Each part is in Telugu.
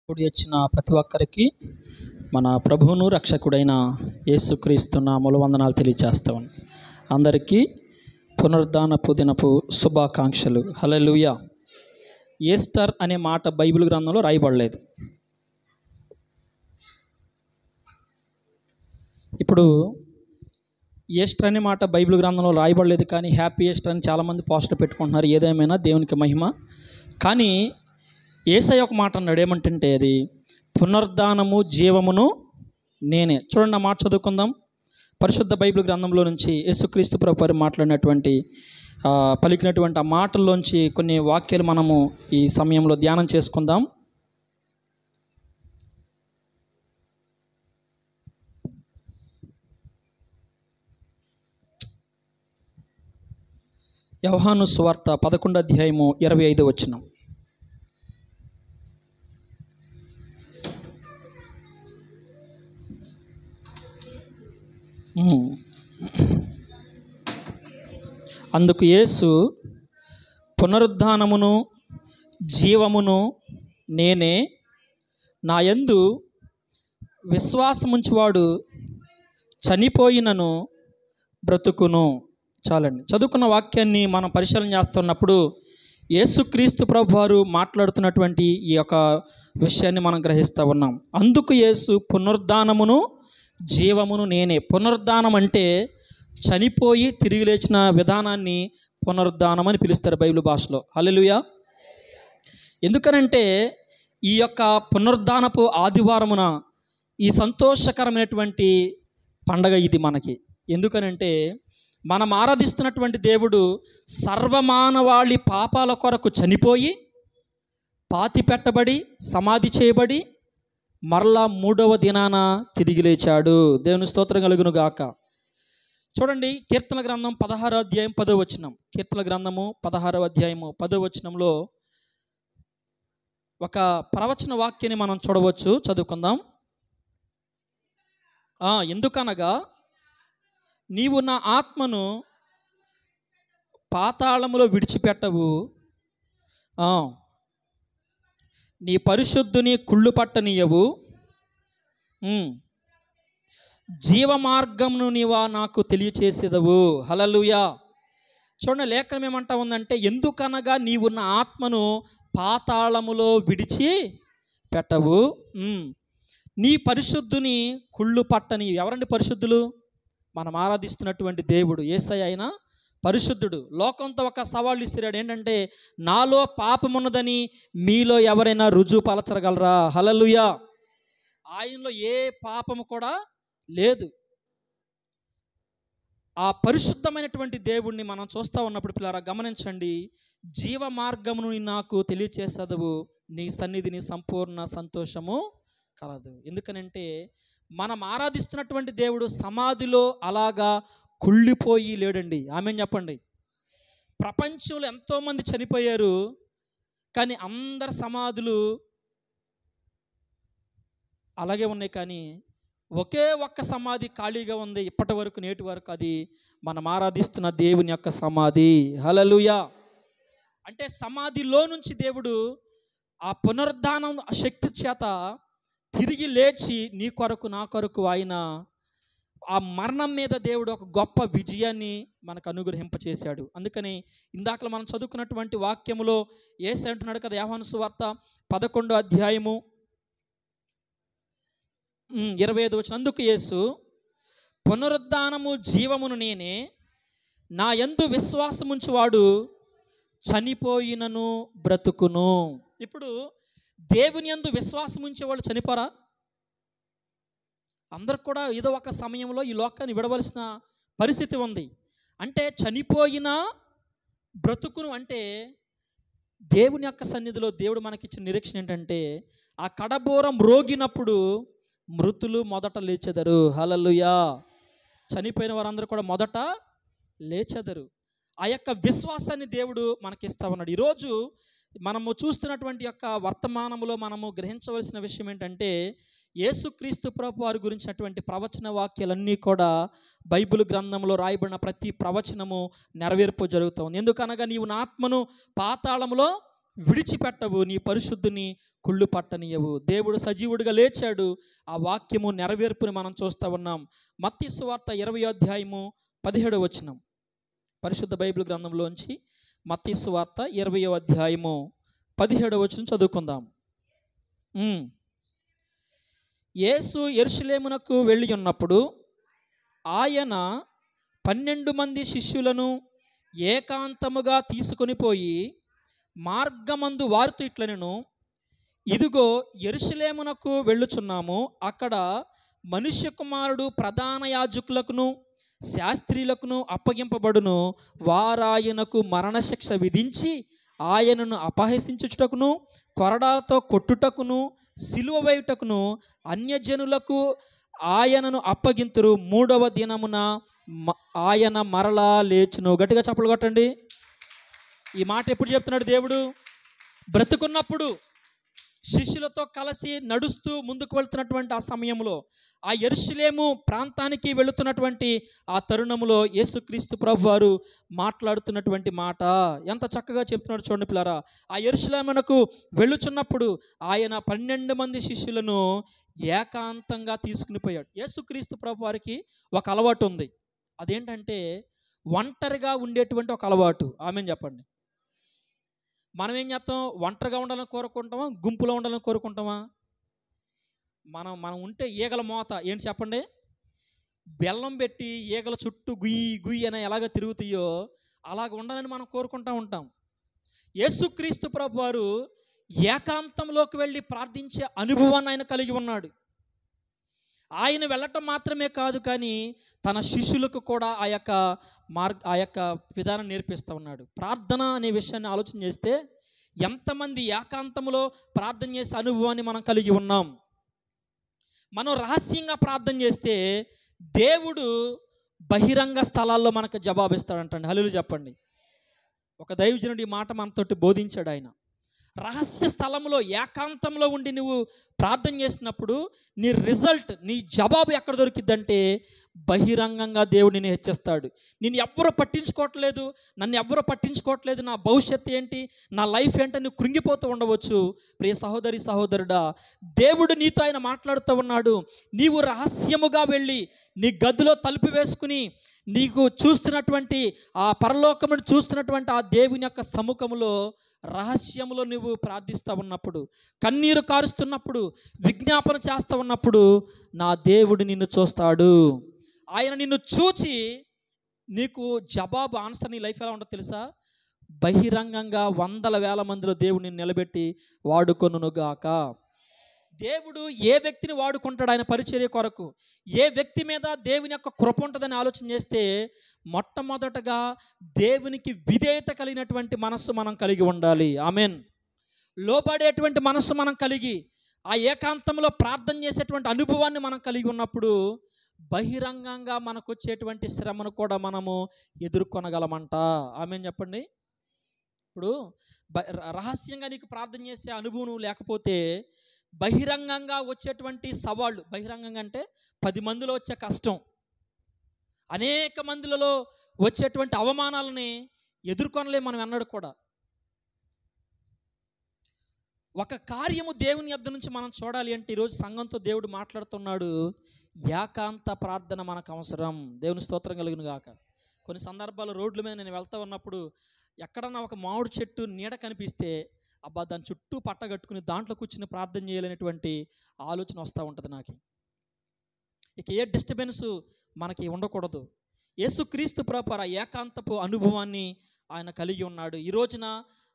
కూడి వచ్చిన ప్రతి ఒక్కరికి మన ప్రభువును రక్షకుడైన యేసుక్రీస్తు నామములో వందనాలు తెలియజేస్తాను. అందరికీ పునరుద్ధానపు దినపు శుభాకాంక్షలు. హల్లెలూయా. ఈస్టర్ అనే మాట బైబిల్ గ్రంథంలో రాయబడలేదు. ఇప్పుడు ఈస్టర్ అనే మాట బైబిల్ గ్రంథంలో రాయబడలేదు, కానీ హ్యాపీ ఈస్టర్ అని చాలామంది పోస్టర్ పెట్టుకుంటున్నారు. ఏదేమైనా దేవునికి మహిమ. కానీ యేసయ్య ఒక మాట అన్నాడు, ఏమంటే అది పునరుద్ధానము జీవమును నేనే. చూడండి, ఆ మాట చదువుకుందాం. పరిశుద్ధ బైబిల్ గ్రంథంలో నుంచి యేసుక్రీస్తు ప్రభువారు మాట్లాడినటువంటి పలికినటువంటి ఆ మాటల్లోంచి కొన్ని వాక్యాలు మనము ఈ సమయంలో ధ్యానం చేసుకుందాం. యోహాను సువార్త 11వ అధ్యాయము 25వ వచనం. అందుకు యేసు, పునరుద్ధానమును జీవమును నేనే, నా యందు విశ్వాసముంచువాడు చనిపోయినను బ్రతుకును. చాలండి. చదువుకున్న వాక్యాన్ని మనం పరిశీలన చేస్తున్నప్పుడు యేసుక్రీస్తు ప్రభువారు మాట్లాడుతున్నటువంటి ఈ యొక్క విషయాన్ని మనం గ్రహిస్తూ ఉన్నాం. అందుకు యేసు, పునరుద్ధానమును జీవమును నేనే. పునరుద్ధానం అంటే చనిపోయి తిరిగి లేచిన విధానాన్ని పునరుద్ధానం అని పిలుస్తారు బైబిల్ భాషలో. హల్లెలూయా. ఎందుకనంటే ఈ యొక్క పునరుద్ధానపు ఆదివారమున ఈ సంతోషకరమైనటువంటి పండగ ఇది మనకి. ఎందుకనంటే మనం ఆరాధిస్తున్నటువంటి దేవుడు సర్వమానవాళి పాపాల కొరకు చనిపోయి పాతి పెట్టబడి సమాధి చేయబడి మరలా 3వ దినాన తిరిగి లేచాడు. దేవుని స్తోత్రం కలుగును గాక. చూడండి, కీర్తన గ్రంథం 16వ అధ్యాయం 10వ వచనం. కీర్తన గ్రంథము 16వ అధ్యాయము 10వ వచనంలో ఒక ప్రవచన వాక్యాన్ని మనం చూడవచ్చు. చదువుకుందాం. ఎందుకనగా నీవు నా ఆత్మను పాతాళములో విడిచిపెట్టవు, నీ పరిశుద్ధుని కుళ్ళు పట్టనీయవు, జీవ మార్గమును నీవా నాకు తెలియచేసేదవు. హల్లెలూయా. చూడండి, లేఖనం ఏమంటా ఉందంటే, ఎందుకనగా నీవు నా ఆత్మను పాతాళములో విడిచి పెట్టవు, నీ పరిశుద్ధుని కుళ్ళు పట్టని. ఎవరండి పరిశుద్ధులు? మనం ఆరాధిస్తున్నటువంటి దేవుడు యేసయ్య. ఆయన పరిశుద్ధుడు. లోకంతో ఒక సవాళ్ళు ఇస్తున్నాడు, ఏంటంటే నాలో పాపమున్నదని మీలో ఎవరైనా రుజువు పలచగలరా? హల్లెలూయా. ఆయనలో ఏ పాపము కూడా లేదు. ఆ పరిశుద్ధమైనటువంటి దేవుణ్ణి మనం చూస్తూ ఉన్నప్పుడు పిల్లరా గమనించండి, జీవ మార్గమును నాకు తెలియచేసేదవు, నీ సన్నిధిని సంపూర్ణ సంతోషము కలదు. ఎందుకనంటే మనం ఆరాధిస్తున్నటువంటి దేవుడు సమాధిలో అలాగా కుళ్ళిపోయి లేడండి. ఆమేన్ చెప్పండి. ప్రపంచంలో ఎంతోమంది చనిపోయారు, కానీ అందరి సమాధులు అలాగే ఉన్నాయి, కానీ ఒకే ఒక్క సమాధి ఖాళీగా ఉంది ఇప్పటి వరకు, నేటి వరకు. అది మనం ఆరాధిస్తున్న దేవుని యొక్క సమాధి. హల్లెలూయా. అంటే సమాధిలో నుంచి దేవుడు ఆ పునరుద్ధానం శక్తి చేత తిరిగి లేచి నీ కొరకు నా కొరకు ఆయన ఆ మరణం మీద దేవుడు ఒక గొప్ప విజయాన్ని మనకు అనుగ్రహింపచేశాడు. అందుకని ఇందాక మనం చదువుకున్నటువంటి వాక్యములో యేసు అంటున్నాడు కదా, యోహాను సువార్త 11వ అధ్యాయము 25వ వచనం. అందుకు యేసు, పునరుద్ధానము జీవమును నేనే, నా యందు విశ్వాసముంచువాడు చనిపోయినను బ్రతుకును. ఇప్పుడు దేవుని యందు విశ్వాసం ఉంచేవాళ్ళు చనిపోరా? అందరికి కూడా ఏదో ఒక సమయంలో ఈ లోకాన్ని విడవలసిన పరిస్థితి ఉంది. అంటే చనిపోయిన బ్రతుకును అంటే దేవుని యొక్క సన్నిధిలో దేవుడు మనకిచ్చిన నిరీక్షణ ఏంటంటే, ఆ కడబోరం రోగినప్పుడు మృతులు మొదట లేచెదరు. హల్లెలూయా. చనిపోయిన వారందరూ కూడా మొదట లేచెదరు. ఆ యొక్క విశ్వాసాన్ని దేవుడు మనకిస్తా ఉన్నాడు. ఈరోజు మనము చూస్తున్నటువంటి యొక్క వర్తమానంలో మనము గ్రహించవలసిన విషయం ఏంటంటే, యేసుక్రీస్తు ప్రభు వారి గురించినటువంటి ప్రవచన వాక్యాలన్నీ కూడా బైబిల్ గ్రంథంలో రాయబడిన ప్రతి ప్రవచనము నెరవేర్పు జరుగుతుంది. ఎందుకనగా నీవు నా ఆత్మను పాతాళములో విడిచిపెట్టవు, నీ పరిశుద్ధుని కుళ్ళు పట్టనీయవు. దేవుడు సజీవుడిగా లేచాడు. ఆ వాక్యము నెరవేర్పుని మనం చూస్తూ ఉన్నాం. మత్తయి సువార్త 20వ అధ్యాయము 17వ వచనం, పరిశుద్ధ బైబిల్ గ్రంథంలోంచి మత్తయి సువార్త 20వ అధ్యాయము 17వ వచనం చదువుకుందాం. యేసు యెరూషలేమునకు వెళ్ళి ఉన్నప్పుడు ఆయన 12 మంది శిష్యులను ఏకాంతముగా తీసుకొని పోయి మార్గమందు వారితో ఇట్లనెను, ఇదిగో యెరూషలేమునకు వెళ్ళుచున్నాము, అక్కడ మనుష్య కుమారుడు ప్రధాన యాజకులకును శాస్త్రీయులకును అప్పగింపబడును, వారాయనకు మరణశిక్ష విధించి ఆయనను అపహసించుటకును కొరడాలతో కొట్టుటకును సిలువ వేయుటకును అన్యజనులకు ఆయనను అప్పగింతురు, 3వ దినమున ఆయన మరలా లేచును. గట్టిగా చప్పలు కొట్టండి. ఈ మాట ఎప్పుడు చెప్తున్నాడు దేవుడు? బ్రతుకున్నప్పుడు శిష్యులతో కలిసి నడుస్తూ ముందుకు వెళ్తున్నటువంటి ఆ సమయంలో, ఆ యెరూషలేము ప్రాంతానికి వెళుతున్నటువంటి ఆ తరుణంలో యేసుక్రీస్తు ప్రభువారు మాట్లాడుతున్నటువంటి మాట ఎంత చక్కగా చెప్తున్నాడు చూడండి పిల్లరా. ఆ యెరూషలేమునకు వెళ్ళుచున్నప్పుడు ఆయన 12 మంది శిష్యులను ఏకాంతంగా తీసుకుని పోయాడు. యేసుక్రీస్తు ప్రభువారికి ఒక అలవాటు ఉంది. అదేంటంటే ఒంటరిగా ఉండేటువంటి ఒక అలవాటు. ఆమేన్ చెప్పండి. మనం ఏం చేస్తాం? ఒంటరిగా ఉండాలని కోరుకుంటామా, గుంపులో ఉండాలని కోరుకుంటామా? మనం ఉంటే ఈగల మోత ఏంటి చెప్పండి? బెల్లం పెట్టి ఈగల చుట్టూ గుయ్యి గుయ్యి అని ఎలాగ తిరుగుతాయో అలాగ ఉండాలని మనం కోరుకుంటూ ఉంటాం. యేసుక్రీస్తు ప్రభువారు ఏకాంతంలోకి వెళ్ళి ప్రార్థించే అనుభవాన్ని ఆయన కలిగి ఉన్నాడు. ఆయన వెళ్ళటం మాత్రమే కాదు, కానీ తన శిష్యులకు కూడా ఆ యొక్క విధానం నేర్పిస్తూ ఉన్నాడు. ప్రార్థన అనే విషయాన్ని ఆలోచన చేస్తే ఎంతమంది ఏకాంతంలో ప్రార్థన చేసే అనుభవాన్ని మనం కలిగి ఉన్నాం. మనం రహస్యంగా ప్రార్థన చేస్తే దేవుడు బహిరంగ స్థలాల్లో మనకు జవాబిస్తాడంటండి. హల్లెలూయా చెప్పండి. ఒక దైవజనుడు ఈ మాట మనతోటి బోధించాడు. ఆయన రహస్య స్థలంలో ఏకాంతంలో ఉండి నువ్వు ప్రార్థన చేసినప్పుడు నీ రిజల్ట్, నీ జవాబు ఎక్కడ దొరికిద్దంటే బహిరంగంగా దేవుడు నిన్ను హెచ్చిస్తాడు. నేను ఎవ్వరూ పట్టించుకోవట్లేదు, నన్ను ఎవ్వరూ పట్టించుకోవట్లేదు, నా భవిష్యత్తు ఏంటి, నా లైఫ్ ఏంటి, నువ్వు కృంగిపోతూ ఉండవచ్చు. ప్రియ సహోదరి సహోదరుడా, దేవుడు నీతో ఆయన మాట్లాడుతూ ఉన్నాడు. నీవు రహస్యముగా వెళ్ళి నీ గదిలో తలుపు వేసుకుని నీకు చూస్తున్నటువంటి ఆ పరలోకమును చూస్తున్నటువంటి ఆ దేవుని యొక్క సముఖములో రహస్యములో నువ్వు ప్రార్థిస్తూ ఉన్నప్పుడు, కన్నీరు కారుస్తున్నప్పుడు, విజ్ఞాపన చేస్తూ ఉన్నప్పుడు నా దేవుడు నిన్ను చూస్తాడు. ఆయన నిన్ను చూచి నీకు జవాబు, ఆన్సర్, నీ లైఫ్ ఎలా ఉంటుందో తెలుసా? బహిరంగంగా 100,000 మందిలో దేవుడిని నిలబెట్టి వాడుకొనుగాక. దేవుడు ఏ వ్యక్తిని వాడుకుంటాడు ఆయన పరిచర్య కొరకు, ఏ వ్యక్తి మీద దేవుని యొక్క కృప ఉంటుందని ఆలోచన చేస్తే మొట్టమొదటగా దేవునికి విధేయత కలిగినటువంటి మనస్సు మనం కలిగి ఉండాలి. ఆమెన్. లోబడేటువంటి మనస్సు మనం కలిగి ఆ ఏకాంతంలో ప్రార్థన చేసేటువంటి అనుభవాన్ని మనం కలిగి ఉన్నప్పుడు బహిరంగంగా మనకు వచ్చేటువంటి శ్రమను కూడా మనము ఎదుర్కొనగలమంట. ఆమెన్ చెప్పండి. ఇప్పుడు రహస్యంగా నీకు ప్రార్థన చేసే అనుభవం లేకపోతే బహిరంగంగా వచ్చేటువంటి సవాళ్ళు, బహిరంగంగా అంటే 10 మందిలో వచ్చే కష్టం, అనేక మందిలలో వచ్చేటువంటి అవమానాలని ఎదుర్కొనలే మనం అన్నాడు కూడా. ఒక కార్యము దేవుని యొద్ద నుంచి మనం చూడాలి అంటే ఈరోజు సంఘంతో దేవుడు మాట్లాడుతున్నాడు. ఏకాంత ప్రార్థన మనకు అవసరం. దేవుని స్తోత్రం కలుగును గాక. కొన్ని సందర్భాల్లో రోడ్ల మీద నేను వెళ్తా ఉన్నప్పుడు ఎక్కడన్నా ఒక మామిడి చెట్టు నీడ కనిపిస్తే అబ్బా దాని చుట్టూ పట్టగట్టుకుని దాంట్లో కూర్చుని ప్రార్థన చేయాలనేటువంటి ఆలోచన వస్తూ ఉంటుంది నాకు. ఇక ఏ డిస్టర్బెన్స్ మనకి ఉండకూడదు. యేసుక్రీస్తు ప్రభువు ఆ ఏకాంతపు అనుభవాన్ని ఆయన కలిగి ఉన్నాడు. ఈ రోజున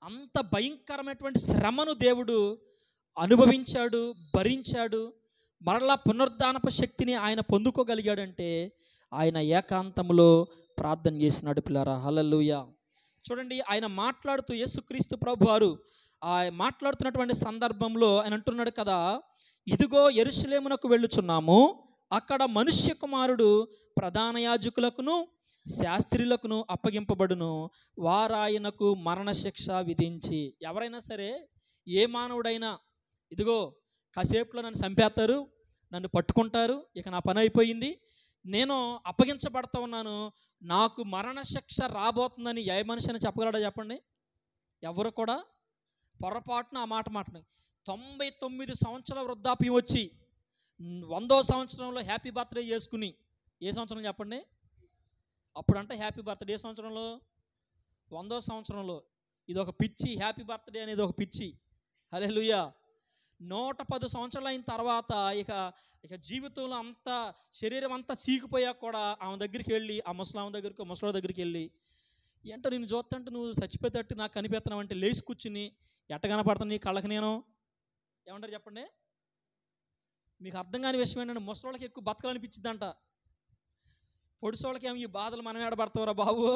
అంత భయంకరమైనటువంటి శ్రమను దేవుడు అనుభవించాడు, భరించాడు. మరలా పునరుద్ధానపు శక్తిని ఆయన పొందుకోగలిగాడంటే ఆయన ఏకాంతంలో ప్రార్థన చేసినాడు పిల్లారా. హల్లెలూయా. చూడండి, ఆయన మాట్లాడుతూ యేసుక్రీస్తు ప్రభువారు ఆ మాట్లాడుతున్నటువంటి సందర్భంలో ఆయన అంటున్నాడు కదా, ఇదిగో యెరూషలేమునకు వెళ్ళుచున్నాము, అక్కడ మనుష్య కుమారుడు ప్రధాన యాజకులకును శాస్త్రులకును అప్పగింపబడును, వారాయనకు మరణశిక్ష విధించి. ఎవరైనా సరే, ఏ మానవుడైనా ఇదిగో కాసేపులో నన్ను చంపేస్తారు, నన్ను పట్టుకుంటారు, ఇక నా పని అయిపోయింది, నేను అప్పగించబడతా ఉన్నాను, నాకు మరణశిక్ష రాబోతుందని ఏ మనిషి అని చెప్పగలడా చెప్పండి? ఎవరు కూడా పొరపాటున ఆ మాట 99 సంవత్సరాల వృద్ధాప్యం వచ్చి 100వ సంవత్సరంలో హ్యాపీ బర్త్డే చేసుకుని, ఏ సంవత్సరం చెప్పండి? అప్పుడంటే హ్యాపీ బర్త్డే ఏ సంవత్సరంలో? 100వ సంవత్సరంలో. ఇది ఒక పిచ్చి, హ్యాపీ బర్త్డే అనేది ఒక పిచ్చి. హల్లెలూయా. 110 సంవత్సరాలు అయిన తర్వాత ఇక జీవితంలో అంతా, శరీరం అంతా సీకిపోయాక కూడా ఆమె దగ్గరికి వెళ్ళి, ఆ ముసలామె దగ్గరికి, ముసలాడి దగ్గరికి వెళ్ళి, ఏంటో నేను చూస్తుంటే నువ్వు చచ్చిపోయేటట్టు నాకు కనిపెత్తనావు అంటే లేచి కూర్చుని, ఎట్ట కనపడతాను నీ కళ్ళకి నేను? ఏమంటారు చెప్పండి? మీకు అర్థం కాని విషయం ఏంటంటే, ముసలోళ్ళకి ఎక్కువ బతకాలనిపించిందంట. పొడిసోళ్ళకి ఏమో ఈ బాధలు మనం ఏడబడతావురా బాబు,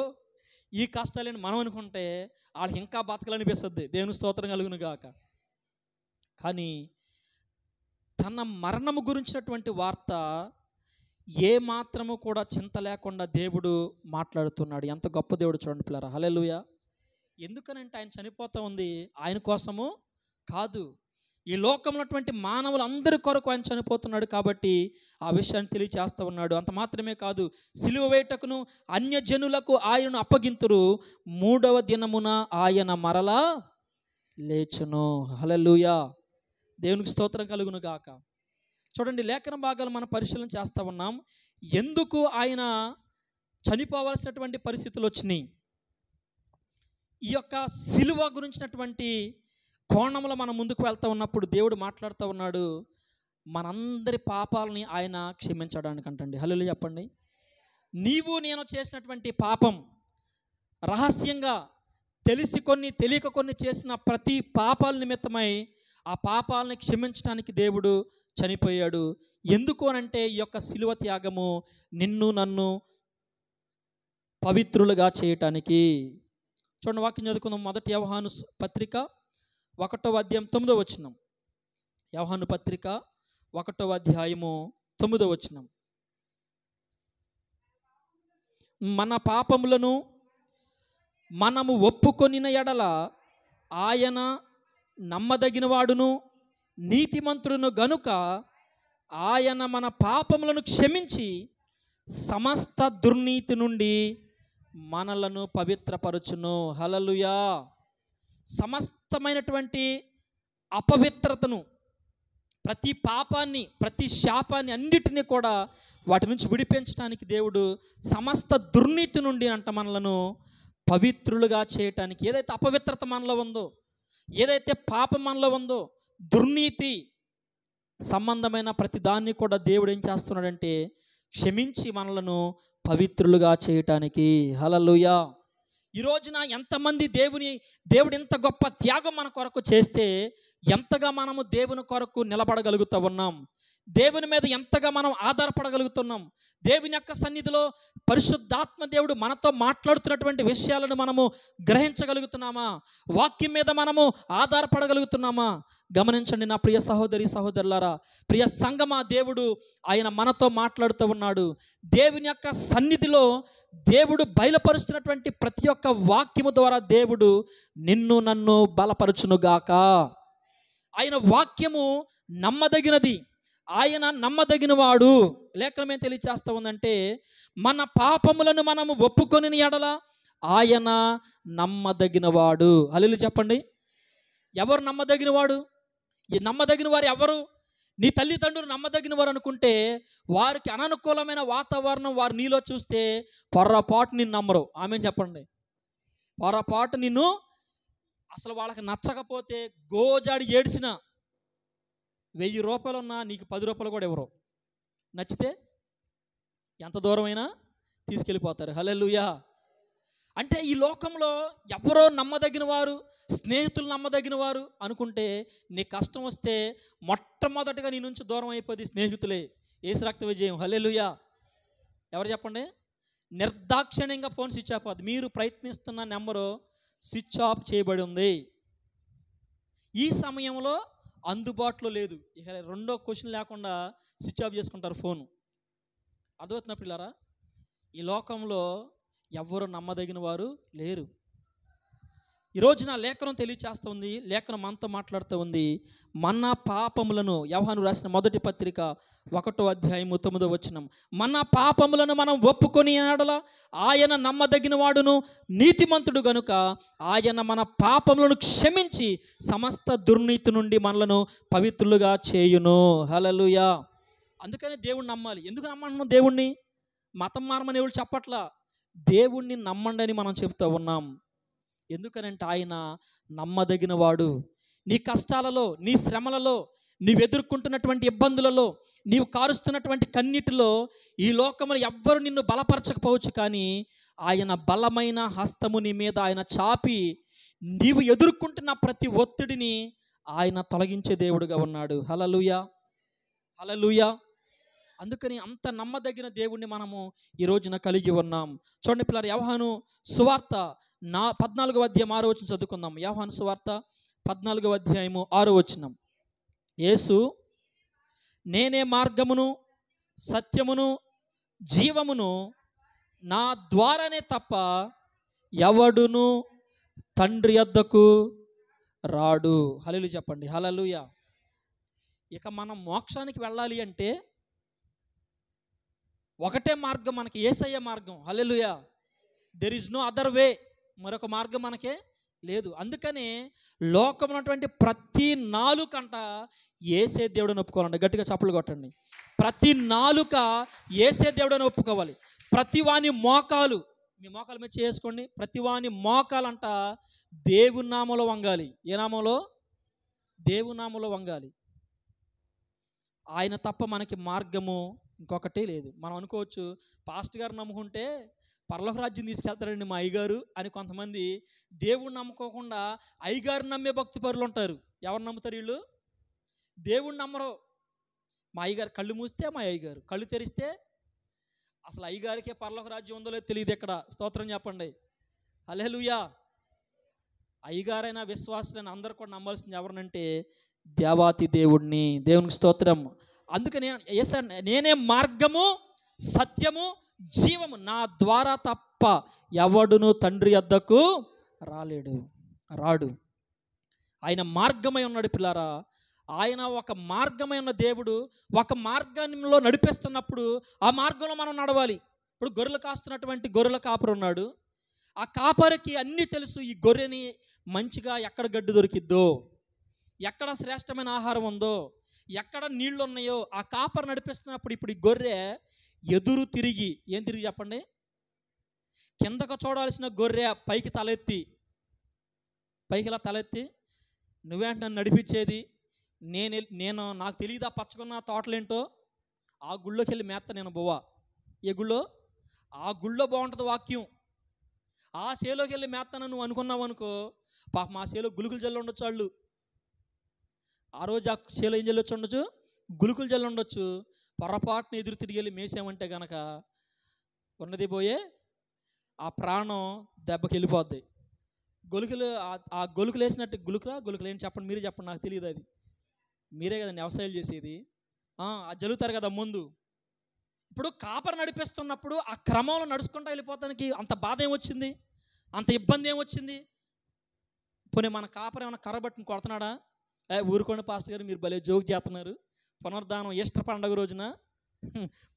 ఈ కష్టాలేని మనం అనుకుంటే వాళ్ళకి ఇంకా బతకాలనిపిస్తుంది. దేవుని స్తోత్రం కలుగును గాక. కానీ తన మరణము గురించినటువంటి వార్త ఏ మాత్రము కూడా చింత లేకుండా దేవుడు మాట్లాడుతున్నాడు. ఎంత గొప్ప దేవుడు చూడండి పిల్లరా. హల్లెలూయా. ఎందుకనంటే ఆయన చనిపోతూ ఉంది ఆయన కోసము కాదు, ఈ లోకంలో ఉన్నటువంటి మానవులందరి కొరకు ఆయన చనిపోతున్నాడు కాబట్టి ఆ విషయాన్ని తెలియచేస్తూ ఉన్నాడు. అంత మాత్రమే కాదు, సిలువ వేటకును అన్యజనులకు ఆయనను అప్పగింతురు, 3వ దినమున ఆయన మరలా లేచును. హల్లెలూయా. దేవునికి స్తోత్రం కలుగును గాక. చూడండి, లేఖన భాగాలు మనం పరిశీలన చేస్తూ ఉన్నాం. ఎందుకు ఆయన చనిపోవలసినటువంటి పరిస్థితులు వచ్చినాయి? ఈ యొక్క సిలువ గురించినటువంటి కోణంలో మనం ముందుకు వెళ్తూ ఉన్నప్పుడు దేవుడు మాట్లాడుతూ ఉన్నాడు, మనందరి పాపాలని ఆయన క్షమించడానికి అంటండి. హల్లెలూయా చెప్పండి. నీవు నేను చేసినటువంటి పాపం, రహస్యంగా తెలిసి కొన్ని తెలియక కొన్ని చేసిన ప్రతి పాపాల నిమిత్తమై ఆ పాపాలని క్షమించడానికి దేవుడు చనిపోయాడు. ఎందుకు అనంటే ఈ యొక్క సిలువ త్యాగము నిన్ను నన్ను పవిత్రులుగా చేయటానికి. చూడండి, వాక్యం చదువుకుందాం. 1 యోహాను పత్రిక 1వ అధ్యాయం 9వ వచనం. యోహాను పత్రిక 1వ అధ్యాయము 9వ వచనం. మన పాపములను మనము ఒప్పుకొనిన ఎడల ఆయన నమ్మదగిన వాడును నీతిమంతుడును గనుక ఆయన మన పాపములను క్షమించి సమస్త దుర్నీతి నుండి మనలను పవిత్రపరచును. హల్లెలూయా. సమస్తమైనటువంటి అపవిత్రతను, ప్రతి పాపాన్ని, ప్రతి శాపాన్ని, అన్నిటినీ కూడా వాటి నుంచి విడిపించడానికి దేవుడు సమస్త దుర్నీతి నుండి అంట మనలను పవిత్రులుగా చేయటానికి. ఏదైతే అపవిత్రత మనలో ఉందో, ఏదైతే పాపం మనలో ఉందో, దుర్నీతి సంబంధమైన ప్రతి దాన్ని కూడా దేవుడు ఏం చేస్తున్నాడంటే క్షమించి మనలను పవిత్రులుగా చేయటానికి. హల్లెలూయా. ఈ రోజున ఎంతమంది దేవుడు ఇంత గొప్ప త్యాగం మన కొరకు చేస్తే ఎంతగా మనము దేవుని కొరకు నిలబడగలుగుతూ ఉన్నాం, దేవుని మీద ఎంతగా మనం ఆధారపడగలుగుతున్నాం, దేవుని యొక్క సన్నిధిలో పరిశుద్ధాత్మ దేవుడు మనతో మాట్లాడుతున్నటువంటి విషయాలను మనము గ్రహించగలుగుతున్నామా, వాక్యం మీద మనము ఆధారపడగలుగుతున్నామా? గమనించండి నా ప్రియ సహోదరి సహోదరులారా, ప్రియ సంగమా, దేవుడు ఆయన మనతో మాట్లాడుతూ ఉన్నాడు. దేవుని యొక్క సన్నిధిలో దేవుడు బయలుపరుస్తున్నటువంటి ప్రతి ఒక్క వాక్యము ద్వారా దేవుడు నిన్ను నన్ను బలపరచునుగాక. ఆయన వాక్యము నమ్మదగినది, ఆయన నమ్మదగిన వాడు. లేఖనం ఏం తెలియచేస్తూ ఉందంటే, మన పాపములను మనము ఒప్పుకొని ఎడల ఆయన నమ్మదగిన వాడు. హల్లెలూయా చెప్పండి. ఎవరు నమ్మదగిన వాడు? ఈ నమ్మదగిన వారు ఎవరు? నీ తల్లిదండ్రులు నమ్మదగిన వారు అనుకుంటే వారికి అననుకూలమైన వాతావరణం వారు నీలో చూస్తే పొర్రపాటు నిన్ను నమ్మరు. ఆమె చెప్పండి. పొర్రపాటు నిన్ను అసలు వాళ్ళకి నచ్చకపోతే గోజాడి ఏడిసిన 1000 రూపాయలు ఉన్నా నీకు 10 రూపాయలు కూడా ఇవ్వరు. నచ్చితే ఎంత దూరమైనా తీసుకెళ్ళిపోతారు. హల్లెలూయా. అంటే ఈ లోకంలో ఎవరో నమ్మదగిన వారు, స్నేహితులు నమ్మదగిన వారు అనుకుంటే నీ కష్టం వస్తే మొట్టమొదటిగా నీ నుంచి దూరం అయిపోద్ది స్నేహితులే. యేసు రక్త విజయం. హల్లెలూయా. ఎవరు చెప్పండి? నిర్దాక్షిణ్యంగా ఫోన్ స్విచ్ ఆఫ్ అవుతుంది. మీరు ప్రయత్నిస్తున్న నెంబరు స్విచ్ ఆఫ్ చేయబడి ఉంది. ఈ సమయంలో అందుబాటులో లేదు. ఇక రెండో క్వశ్చన్ లేకుండా స్విచ్ ఆఫ్ చేసుకుంటారు ఫోను. అర్థమవుతున్న పిల్లారా, ఈ లోకంలో ఎవ్వరు నమ్మదగిన వారు లేరు. ఈ రోజున లేఖనం తెలియచేస్తూ ఉంది, లేఖనం మనతో మాట్లాడుతూ ఉంది. మన పాపములను, యోహాను రాసిన మొదటి పత్రిక 1వ అధ్యాయము 9వ వచనం, మన పాపములను మనం ఒప్పుకొని ఎడల ఆయన నమ్మదగిన వాడును నీతిమంతుడు గనుక ఆయన మన పాపములను క్షమించి సమస్త దుర్నీతి నుండి మనలను పవిత్రులుగా చేయును. హల్లెలూయా. అందుకని దేవుణ్ణి నమ్మాలి. ఎందుకు నమ్మంటున్నాం దేవుణ్ణి? మతం మారమని ఎవరు చెప్పట్లా, దేవుణ్ణి నమ్మండి అని మనం చెప్తూ ఉన్నాం. ఎందుకనంటే ఆయన నమ్మదగిన వాడు. నీ కష్టాలలో, నీ శ్రమలలో, నీవు ఎదుర్కొంటున్నటువంటి ఇబ్బందులలో, నీవు కారుస్తున్నటువంటి కన్నీటిలో ఈ లోకములు ఎవ్వరు నిన్ను బలపరచకపోవచ్చు, కానీ ఆయన బలమైన హస్తము నీ మీద ఆయన చాపి నీవు ఎదుర్కొంటున్న ప్రతి ఒత్తిడిని ఆయన తొలగించే దేవుడుగా ఉన్నాడు. హల్లెలూయా, హల్లెలూయా. అందుకని అంత నమ్మదగిన దేవుణ్ణి మనము ఈ రోజున కలిగి ఉన్నాం. చూడండి పిల్లలు, యోహాను సువార్త 14వ అధ్యాయం 6వ వచనం చదువుకుందాం. యోహాను సువార్త 14వ అధ్యాయము 6వ వచనం. యేసు, నేనే మార్గమును సత్యమును జీవమును, నా ద్వారానే తప్ప ఎవడును తండ్రి యొద్దకు రాడు. హల్లెలూయా చెప్పండి, హల్లెలూయా. ఇక మనం మోక్షానికి వెళ్ళాలి అంటే ఒకటే మార్గం, మనకి యేసయ్య మార్గం. Hallelujah. There is no other way. మరొక మార్గం మనకే లేదు. అందుకనే లోకం ఉన్నటువంటి ప్రతి నాలుకంట యేసే దేవుడని ఒప్పుకోవాలండి. గట్టిగా చప్పలు కొట్టండి. ప్రతి నాలుక యేసే దేవుడని ఒప్పుకోవాలి. ప్రతి వాని మోకాలు, మీ మోకాల మీద చేసుకోండి, ప్రతి వాని మోకాలంట దేవుని నామంలో వంగాలి. ఏ నామంలో? దేవుని నామంలో వంగాలి. ఆయన తప్ప మనకి మార్గము ఇంకొకటి లేదు. మనం అనుకోవచ్చు, పాస్టర్ గారు నమ్ముకుంటే పరలోక రాజ్యం తీసుకెళ్తారండి మా అయ్యగారు అని. కొంతమంది దేవుణ్ణి నమ్ముకోకుండా అయ్యగారు నమ్మే భక్తి పరులు ఉంటారు. ఎవరు నమ్ముతారు వీళ్ళు? దేవుణ్ణి నమ్మరు. మా అయ్యగారు కళ్ళు మూస్తే మా అయ్యగారు, కళ్ళు తెరిస్తే అసలు అయ్యగారికే పరలోక రాజ్యం ఉందో లేదో తెలియదు. ఎక్కడ స్తోత్రం చెప్పండి, హల్లెలూయా. అయ్యగారైనా విశ్వాసులైన అందరూ కూడా నమ్మాల్సింది ఎవరినంటే దేవాతి దేవుడిని. దేవునికి స్తోత్రం. అందుకని నేనే మార్గము సత్యము జీవము, నా ద్వారా తప్ప ఎవడును తండ్రి యొద్దకు రాడు. ఆయన మార్గమై ఉన్నాడు పిల్లారా. ఆయన ఒక మార్గమై ఉన్న దేవుడు. ఒక మార్గంలో నడిపిస్తున్నప్పుడు ఆ మార్గంలో మనం నడవాలి. ఇప్పుడు గొర్రెలు కాస్తున్నటువంటి గొర్రెల కాపరి ఉన్నాడు. ఆ కాపరికి అన్నీ తెలుసు. ఈ గొర్రెని మంచిగా ఎక్కడ గడ్డి దొరికిద్దో, ఎక్కడ శ్రేష్టమైన ఆహారం ఉందో, ఎక్కడ నీళ్లు ఉన్నాయో ఆ కాపరి నడిపిస్తున్నప్పుడు ఇప్పుడు ఈ గొర్రె ఎదురు తిరిగి, ఏం తిరిగి చెప్పండి, కిందకు చూడాల్సిన గొర్రె పైకి ఇలా తలెత్తి నువ్వేంటి నన్ను నడిపించేది, నేను నాకు తెలియదా పచ్చకున్న తోటలేంటో, ఆ గుళ్ళోకి వెళ్ళి మేత్త నేను బొవ్వా. ఏ గుళ్ళో? ఆ గుళ్ళో బాగుంటుంది వాక్యం. ఆ సేలోకి వెళ్ళి మేత్తను నువ్వు అనుకున్నావు అనుకో, పాప మా సేలో గులుకులు జల్లు ఉండొచ్చు. వాళ్ళు ఆ రోజు ఆ సేలో ఏం జల్లొచ్చు ఉండొచ్చు, గులుకులు జల్లు ఉండొచ్చు. పొరపాటున ఎదురు తిరిగి వెళ్ళి మేసామంటే కనుక ఉన్నది పోయే, ఆ ప్రాణం దెబ్బకి వెళ్ళిపోద్ది. గొలుకులు, ఆ గొలుకులు వేసినట్టు, గొలుకులు ఏంటి చెప్పండి, మీరే చెప్పండి, నాకు తెలియదు. అది మీరే కదండి వ్యవసాయాలు చేసేది. అది జరుగుతారు కదా ముందు. ఇప్పుడు కాపరి నడిపిస్తున్నప్పుడు ఆ క్రమంలో నడుచుకుంటూ వెళ్ళిపోతానికి అంత బాధ ఏమొచ్చింది, అంత ఇబ్బంది ఏమొచ్చింది? పోనీ మన కాపరి ఏమైనా కర్రబట్టుని కొడుతున్నాడా? ఊరుకోండి పాస్టర్ గారు, మీరు భలే జోక్ చేస్తున్నారు. పునరుద్ధానం ఈస్టర్ పండుగ రోజున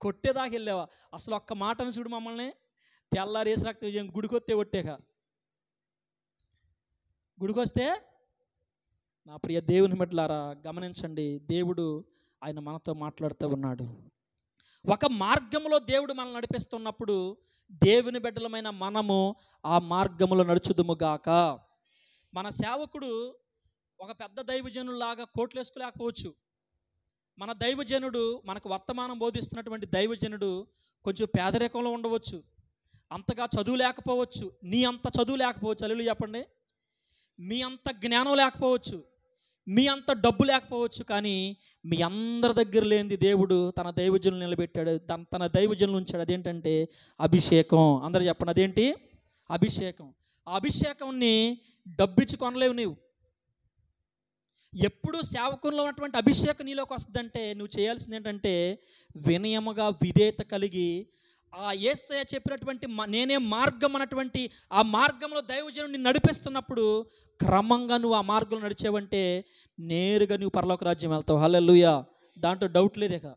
కొట్టేదాకా వెళ్ళావా? అసలు ఒక్క మాటను చూడు, మమ్మల్ని తెల్లారేసి రక్త గుడికొస్తే కొట్టేక, గుడికొస్తే. నా ప్రియ దేవుని బిడ్డలారా గమనించండి, దేవుడు ఆయన మనతో మాట్లాడుతూ ఉన్నాడు. ఒక మార్గంలో దేవుడు మనల్ని నడిపిస్తున్నప్పుడు దేవుని బిడ్డలమైన మనము ఆ మార్గంలో నడుచుదుముగాక. మన సేవకుడు ఒక పెద్ద దైవజనులాగా కోట్లు వేసుకోలేకపోవచ్చు. మన దైవజనుడు, మనకు వర్తమానం బోధిస్తున్నటువంటి దైవజనుడు కొంచెం పేదరికంలో ఉండవచ్చు, అంతగా చదువు లేకపోవచ్చు, నీ అంత చదువు లేకపోవచ్చు, అల్లులు చెప్పండి, మీ అంత జ్ఞానం లేకపోవచ్చు, మీ అంత డబ్బు లేకపోవచ్చు. కానీ మీ అందరి దగ్గర లేనిది దేవుడు తన దైవజనులు నిలబెట్టాడు, తన దైవజనులు ఉంచాడు. అదేంటంటే అభిషేకం. అందరూ చెప్పండి, అదేంటి? అభిషేకం. ఆ అభిషేకంని డబ్బిచ్చి కొనలేవు నీవు. ఎప్పుడు సేవకుల్లో ఉన్నటువంటి అభిషేకం నీలోకి వస్తుందంటే నువ్వు చేయాల్సింది ఏంటంటే వినయముగా విధేయత కలిగి ఆ యేసయ్య చెప్పినటువంటి నేనే మార్గం అన్నటువంటి ఆ మార్గంలో దైవజనుడిని నడిపిస్తున్నప్పుడు క్రమంగా నువ్వు ఆ మార్గంలో నడిచావంటే నేరుగా నువ్వు పరలోక రాజ్యం వెళ్తావు. హల్లెలూయా. దాంట్లో డౌట్ లేదేక.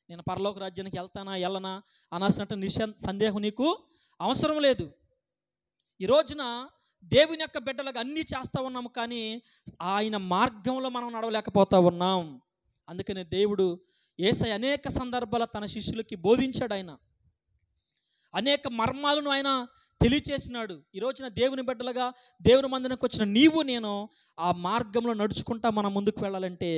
నేను పరలోక రాజ్యానికి వెళ్తానా వెళ్ళనా అనాల్సినట్టు సందేహం నీకు అవసరం లేదు. ఈ రోజున దేవుని యొక్క బిడ్డలకు అన్నీ చేస్తూ ఉన్నాము, కానీ ఆయన మార్గంలో మనం నడవలేకపోతూ ఉన్నాం. అందుకనే దేవుడు యేసయ్య అనేక సందర్భాల తన శిష్యులకి బోధించాడు. ఆయన అనేక మర్మాలను ఆయన తెలియచేసినాడు. ఈ రోజున దేవుని బిడ్డలుగా దేవుని మందిరానికి వచ్చిన నీవు నేను ఆ మార్గంలో నడుచుకుంటా మనం ముందుకు వెళ్ళాలంటే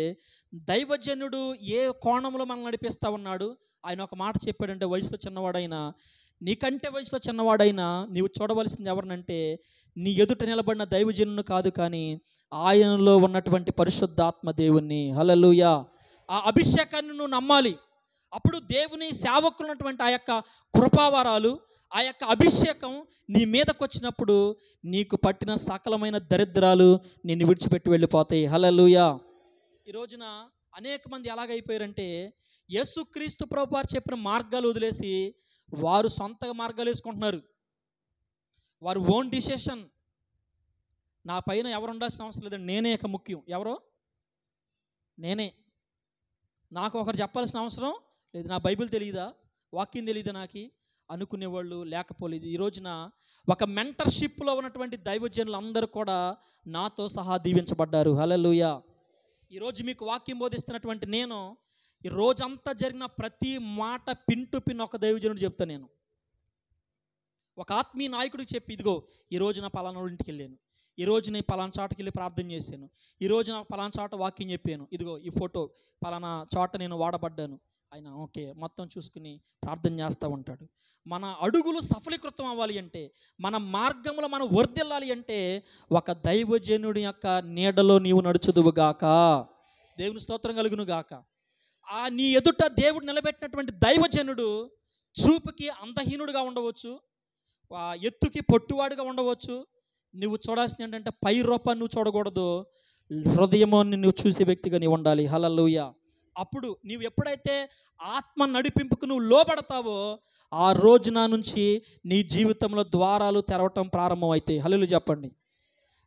దైవజనుడు ఏ కోణంలో మనం నడిపిస్తూ ఉన్నాడు. ఆయన ఒక మాట చెప్పాడంటే, వయసులో చిన్నవాడైనా, నీకంటే వయసులో చిన్నవాడైనా నీవు చూడవలసింది ఎవరినంటే నీ ఎదుట నిలబడిన దైవజనుడు కాదు, కానీ ఆయనలో ఉన్నటువంటి పరిశుద్ధాత్మ దేవుణ్ణి. హల్లెలూయా. ఆ అభిషేకాన్ని నువ్వు నమ్మాలి. అప్పుడు దేవుని సేవకులు ఉన్నటువంటి ఆ యొక్క కృపావరాలు, ఆ యొక్క అభిషేకం నీ మీదకు వచ్చినప్పుడు నీకు పట్టిన సకలమైన దరిద్రాలు నిన్ను విడిచిపెట్టి వెళ్ళిపోతాయి. హల్లెలూయా. ఈ రోజున అనేక మంది ఎలాగైపోయారంటే యేసుక్రీస్తు ప్రభువారు చెప్పిన మార్గాలు వదిలేసి వారు సొంత మార్గాలు వేసుకుంటున్నారు. వారు ఓన్ డిసిషన్. నా పైన ఎవరు ఉండాల్సిన అవసరం లేదండి, నేనే ఇక ముఖ్యం. ఎవరో నేనే, నాకు ఒకరు చెప్పాల్సిన అవసరం లేదు. నా బైబిల్ తెలియదా, వాక్యం తెలియదా నాకు అనుకునేవాళ్ళు లేకపోలేదు. ఈ రోజున ఒక మెంటర్షిప్లో ఉన్నటువంటి దైవజనులు అందరూ కూడా నాతో సహా దీవించబడ్డారు. హల్లెలూయా. ఈరోజు మీకు వాక్యం బోధిస్తున్నటువంటి నేను ఈ రోజంతా జరిగిన ప్రతి మాట పిన్ టు పిన్ ఒక దైవజనుడు చెప్తాను. నేను ఒక ఆత్మీయ నాయకుడికి చెప్పి, ఇదిగో ఈరోజు నా పలానా ఇంటికి వెళ్ళాను, ఈరోజు నేను పలానా చోటకి వెళ్ళి ప్రార్థన చేశాను, ఈరోజు నాకు పలానా చోట వాక్యం చెప్పాను, ఇదిగో ఈ ఫోటో పలానా చోట నేను వాడబడ్డాను. ఆయన ఓకే మొత్తం చూసుకుని ప్రార్థన చేస్తూ ఉంటాడు. మన అడుగులు సఫలీకృతం అవ్వాలి అంటే, మన మార్గంలో మనం వర్ధిల్లాలి అంటే ఒక దైవజనుడి యొక్క నీడలో నీవు నడుచుదువుగాక. దేవుని స్తోత్రం కలుగును గాక. ఆ నీ ఎదుట దేవుడు నిలబెట్టినటువంటి దైవజనుడు చూపుకి అందహీనుడుగా ఉండవచ్చు, ఎత్తుకి పొట్టువాడుగా ఉండవచ్చు. నువ్వు చూడాల్సింది ఏంటంటే పై రూపాన్ని నువ్వు చూడకూడదు, హృదయమోని నువ్వు చూసే వ్యక్తిగా నీవు ఉండాలి. హల్లెలూయా. అప్పుడు నీవు ఎప్పుడైతే ఆత్మ నడిపింపుకు నువ్వు లోబడతావో ఆ రోజున నుంచి నీ జీవితంలో ద్వారాలు తెరవటం ప్రారంభమవుతాయి. హల్లెలూయా చెప్పండి.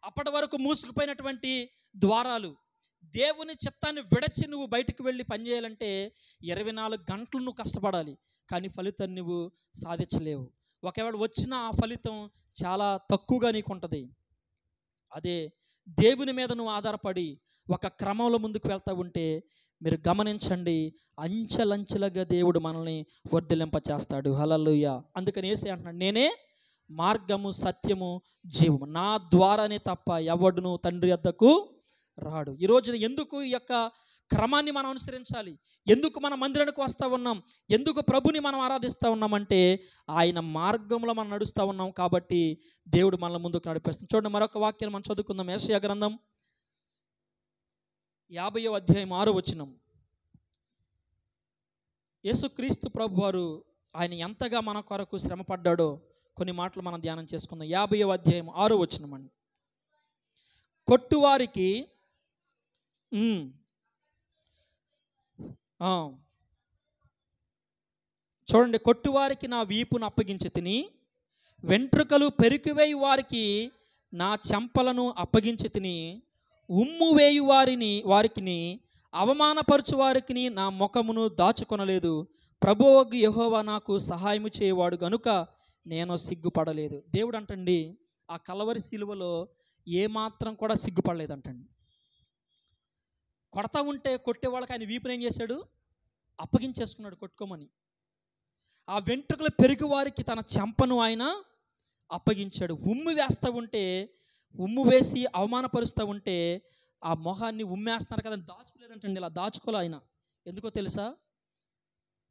అప్పటి వరకు మూసుకుపోయినటువంటి ద్వారాలు, దేవుని చిత్తాన్ని విడచి నువ్వు బయటకు వెళ్ళి పనిచేయాలంటే 24 గంటలు నువ్వు కష్టపడాలి, కానీ ఫలితాన్ని నువ్వు సాధించలేవు. ఒకవేళ వచ్చిన ఆ ఫలితం చాలా తక్కువగా నీకు ఉంటుంది. అదే దేవుని మీద నువ్వు ఆధారపడి ఒక క్రమంలో ముందుకు వెళ్తూ ఉంటే మీరు గమనించండి, అంచెలంచెలుగా దేవుడు మనల్ని వర్ధిల్లింప చేస్తాడు. హల్లెలూయా. అందుకని యేసయ్య అంటున్నాడు, నేనే మార్గము సత్యము జీవము, నా ద్వారానే తప్ప ఎవడును తండ్రి వద్దకు రాడు. ఈరోజు ఎందుకు ఈ యొక్క క్రమాన్ని మనం అనుసరించాలి, ఎందుకు మన మందిరానికి వస్తూ ఉన్నాం, ఎందుకు ప్రభుని మనం ఆరాధిస్తూ ఉన్నామంటే ఆయన మార్గంలో మనం నడుస్తూ ఉన్నాం కాబట్టి దేవుడు మనల్ని ముందుకు నడిపిస్తాం. చూడండి, మరొక వాక్యాన్ని మనం చదువుకుందాం. యెషయా గ్రంథం 50వ అధ్యాయం 6వ వచనం. యేసుక్రీస్తు ప్రభువారు ఆయన ఎంతగా మన కొరకు శ్రమ పడ్డాడో కొన్ని మాటలు మనం ధ్యానం చేసుకుందాం. 50వ అధ్యాయం 6వ వచనం అండి. కొట్టువారికి చూడండి, కొట్టువారికి నా వీపును అప్పగించి తిని, వెంట్రుకలు పెరికివేయి వారికి నా చెంపలను అప్పగించి తిని, ఉమ్ము వేయు వారికి అవమానపరచు వారికి నా ముఖమును దాచుకొనలేదు. ప్రభువు యెహోవా నాకు సహాయము చేయవాడు గనుక నేను సిగ్గుపడలేదు. దేవుడు అంటండి ఆ కలవరి సిలువలో ఏమాత్రం కూడా సిగ్గుపడలేదంటండి. కొడతా ఉంటే కొట్టేవాళ్ళకి ఆయన వీపుని ఏం చేశాడు, అప్పగించేసుకున్నాడు కొట్టుకోమని. ఆ వెంట్రుకలు పెరిగి వారికి తన చెంపను ఆయన అప్పగించాడు. ఉమ్ము వేస్తూ ఉంటే, ఉమ్ము వేసి అవమానపరుస్తూ ఉంటే ఆ మొహాన్ని ఉమ్మేస్తున్నారు కదా, దాచుకోలేదంటండి. ఇలా దాచుకోలే ఆయన. ఎందుకో తెలుసా,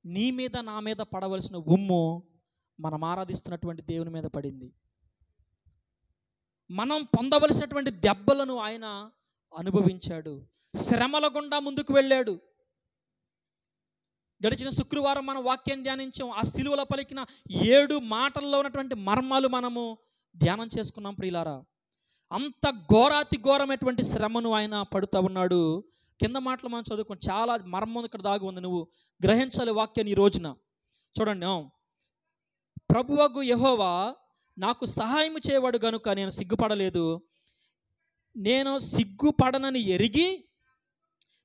నీ మీద నా మీద పడవలసిన ఉమ్ము మనం ఆరాధిస్తున్నటువంటి దేవుని మీద పడింది. మనం పొందవలసినటువంటి దెబ్బలను ఆయన అనుభవించాడు. శ్రమల గుండా ముందుకు వెళ్ళాడు. గడిచిన శుక్రవారం మనం వాక్యాన్ని ధ్యానించాం. ఆ సిలువలో పలికిన 7 మాటల్లో ఉన్నటువంటి మర్మాలు మనము ధ్యానం చేసుకున్నాం ప్రియులారా. అంత ఘోరాతి ఘోరమైనటువంటి శ్రమను ఆయన పడుతూ ఉన్నాడు. కింద మాటలు మనం చదువుకోండి, చాలా మర్మం ఇక్కడ దాగి ఉంది. నువ్వు గ్రహించాలి వాక్యాన్ని ఈ రోజున. చూడండి, ప్రభువగు యెహోవా నాకు సహాయం చేయవాడు గనుక నేను సిగ్గుపడలేదు. నేను సిగ్గుపడనని ఎరిగి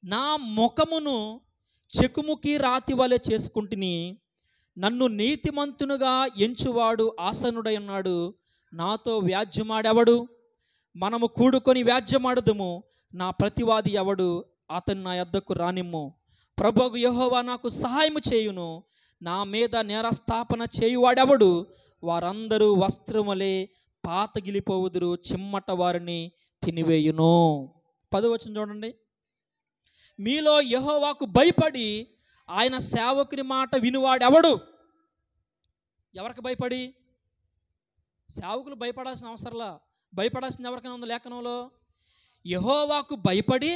నా ముఖమును చెకుముకి రాతి వలె చేసుకుంటుని. నన్ను నీతిమంతునుగా ఎంచువాడు ఆసనుడై ఉన్నాడు. నాతో వ్యాజ్యమాడెవడు? మనము కూడుకొని వ్యాజ్యమాడుదుము. నా ప్రతివాది ఎవడు? అతను నా యొద్దకు రానిమ్ము. ప్రభువు యెహోవా నాకు సహాయం చేయును. నా మీద నేరస్థాపన చేయువాడెవడు? వారందరూ వస్త్రములే పాతగిలిపోవుదురు, చిమ్మట వారిని తినివేయును. 10వ వచనం చూడండి. మీలో యెహోవాకు భయపడి ఆయన సేవకుని మాట వినువాడెవడు? ఎవరికి భయపడి? సేవకులు భయపడాల్సిన అవసరంలా. భయపడాల్సింది ఎవరికైనా ఉందో లేఖనంలో? యెహోవాకు భయపడి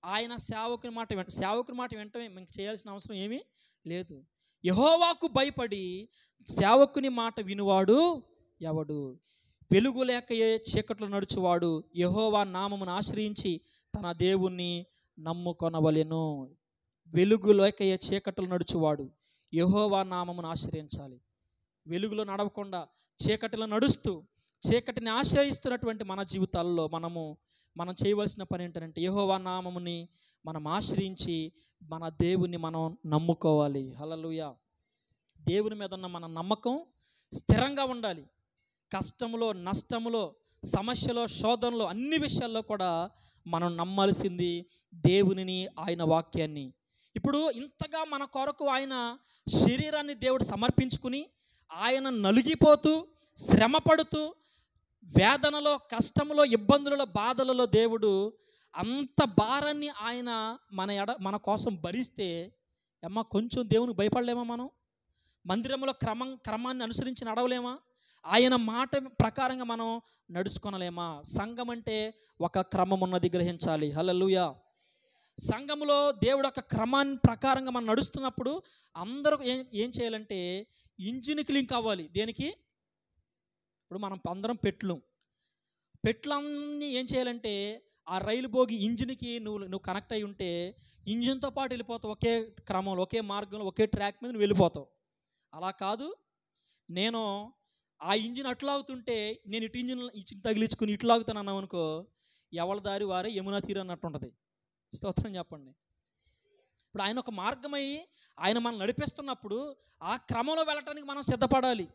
ఆయన సేవకుని మాట సేవకుని మాట వెంటనే ఇంక చేయాల్సిన అవసరం ఏమీ లేదు. యెహోవాకు భయపడి సేవకుని మాట వినువాడు ఎవడు? వెలుగు లేకయే చీకట్లో నడుచువాడు యెహోవా నామమును ఆశ్రయించి తన దేవుణ్ణి నమ్ముకొనవలెను. వెలుగు లేకయే చీకట్లో నడుచువాడు యెహోవా నామమును ఆశ్రయించాలి. వెలుగులో నడవకుండా చీకటిలో నడుస్తూ చీకటిని ఆశ్రయిస్తున్నటువంటి మన జీవితాల్లో మనం చేయవలసిన పని ఏంటంటే యెహోవా నామముని మనం ఆశ్రయించి మన దేవుని మనం నమ్ముకోవాలి. హల్లెలూయా. దేవుని మీద ఉన్న మన నమ్మకం స్థిరంగా ఉండాలి. కష్టములో, నష్టములో, సమస్యలో, శోధనలో, అన్ని విషయాల్లో కూడా మనం నమ్మాల్సింది దేవునిని, ఆయన వాక్యాన్ని. ఇప్పుడు ఇంతగా మన కొరకు ఆయన శరీరాన్ని దేవుడు సమర్పించుకుని ఆయన నలిగిపోతూ శ్రమపడుతూ వేదనలో, కష్టములో, ఇబ్బందులలో, బాధలలో దేవుడు అంత భారాన్ని ఆయన మన కోసం భరిస్తే కొంచెం దేవునికి భయపడలేమా? మనం మందిరంలో క్రమాన్ని అనుసరించి నడవలేమా? ఆయన మాట ప్రకారంగా మనం నడుచుకొనలేమా? సంఘం అంటే ఒక క్రమం ఉన్నది, గ్రహించాలి. హల్లెలూయా. సంఘములో దేవుడు ఒక క్రమాన్ని ప్రకారంగా మనం నడుస్తున్నప్పుడు అందరూ ఏం చేయాలంటే ఇంజిన్కి లింక్ అవ్వాలి. దేనికి? ఇప్పుడు మనం అందరం పెట్లన్నీ ఏం చేయాలంటే ఆ రైలు బోగి ఇంజిన్కి నువ్వు కనెక్ట్ అయి ఉంటే ఇంజిన్తో పాటు వెళ్ళిపోతావు. ఒకే క్రమంలో, ఒకే మార్గంలో, ఒకే ట్రాక్ మీద నువ్వు వెళ్ళిపోతావు. అలా కాదు, నేను ఆ ఇంజిన్ అట్లా అవుతుంటే నేను ఇటు ఇంజిన్ తగిలించుకుని ఇట్లా ఆగుతాను అన్నావు అనుకో, ఎవరి దారి వారే యమునా తీరు అన్నట్టు ఉంటుంది. స్తోత్రం చెప్పండి. ఇప్పుడు ఆయన ఒక మార్గమై ఆయన మనం నడిపిస్తున్నప్పుడు ఆ క్రమంలో వెళ్ళటానికి మనం సిద్ధపడాలి.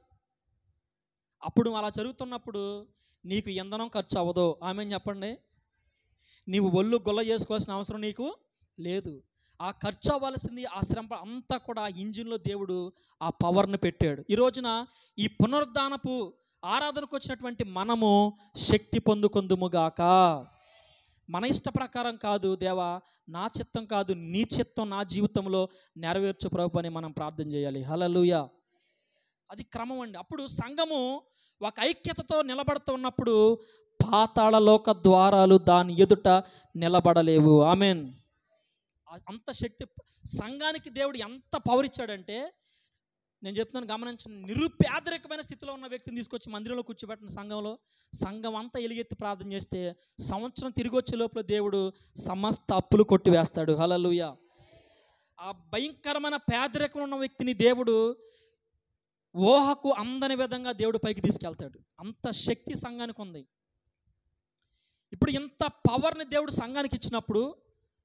అప్పుడు అలా జరుగుతున్నప్పుడు నీకు ఇంధనం ఖర్చు అవ్వదు. ఆమెను చెప్పండి. నీవు ఒళ్ళు గొల్ల చేసుకోవాల్సిన అవసరం నీకు లేదు. ఆ ఖర్చు అవ్వాల్సింది, ఆ శ్రమ అంతా కూడా ఆ ఇంజిన్లో దేవుడు ఆ పవర్ని పెట్టాడు. ఈ రోజున ఈ పునరుద్ధానపు ఆరాధనకు వచ్చినటువంటి మనము శక్తి పొందుకొందుముగాక. మన ఇష్ట ప్రకారం కాదు, దేవా నా చిత్తం కాదు నీ చిత్తం నా జీవితంలో నెరవేర్చు ప్రభు అని మనం ప్రార్థన చేయాలి. హల్లెలూయా. అది క్రమం అండి. అప్పుడు సంఘము ఒక ఐక్యతతో నిలబడుతూ ఉన్నప్పుడు పాతాళలోక ద్వారాలు దాని ఎదుట నిలబడలేవు. ఆమెన్. అంత శక్తి సంఘానికి దేవుడు ఎంత పవర్ ఇచ్చాడంటే, నేను చెప్తున్నాను గమనించండి. నిరుపేదరికమైన స్థితిలో ఉన్న వ్యక్తిని తీసుకొచ్చి మందిరంలో కూర్చోబెట్టిన సంఘం అంతా ఎలుగెత్తి ప్రార్థన చేస్తే సంవత్సరం తిరిగి వచ్చే లోపల దేవుడు సమస్త అప్పులు కొట్టివేస్తాడు. హల్లెలూయా. ఆ భయంకరమైన పేదరికం ఉన్న వ్యక్తిని దేవుడు ఊహకు అందని విధంగా దేవుడు పైకి తీసుకెళ్తాడు. అంత శక్తి సంఘానికి ఉంది. ఇప్పుడు ఇంత పవర్ని దేవుడు సంఘానికి ఇచ్చినప్పుడు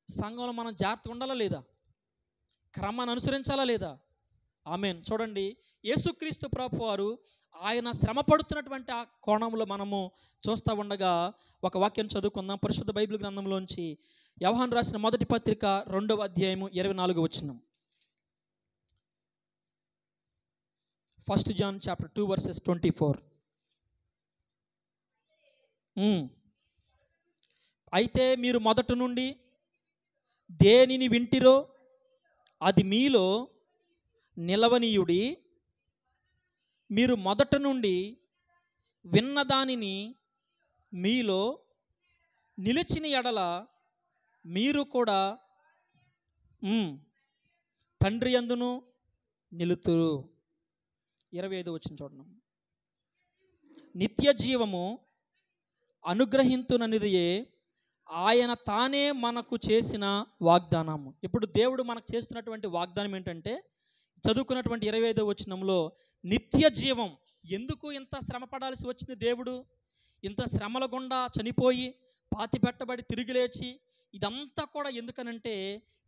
సంఘంలో మనం జాగ్రత్తగా ఉండాలా లేదా? క్రమాన్ని అనుసరించాలా లేదా? ఆమేన్. చూడండి, యేసుక్రీస్తు ప్రభు వారు ఆయన శ్రమ పడుతున్నటువంటి ఆ కోణంలో మనము చూస్తూ ఉండగా ఒక వాక్యం చదువుకుందాం. పరిశుద్ధ బైబిల్ గ్రంథంలోంచి యోహాను రాసిన మొదటి పత్రిక 2వ అధ్యాయము 24వ వచనం. 1 John chapter 2 verses 24. అయితే మీరు మొదట నుండి దేనిని వింటిరో అది మీలో నిలవనీయుడి. మీరు మొదట నుండి విన్నదానిని మీలో నిలిచిన ఎడల మీరు కూడా తండ్రి యందును నిలుతురు. 25వ వచనం చూడండి. నిత్య జీవము అనుగ్రహింతుననిదియే ఆయన తానే మనకు చేసిన వాగ్దానము. ఇప్పుడు దేవుడు మనకు చేస్తున్నటువంటి వాగ్దానం ఏంటంటే, చదువుకున్నటువంటి 25వ వచనంలో నిత్య జీవం. ఎందుకు ఇంత శ్రమ పడాల్సి వచ్చింది? దేవుడు ఇంత శ్రమల గుండా చనిపోయి పాతిపెట్టబడి తిరిగి లేచి ఇదంతా కూడా ఎందుకనంటే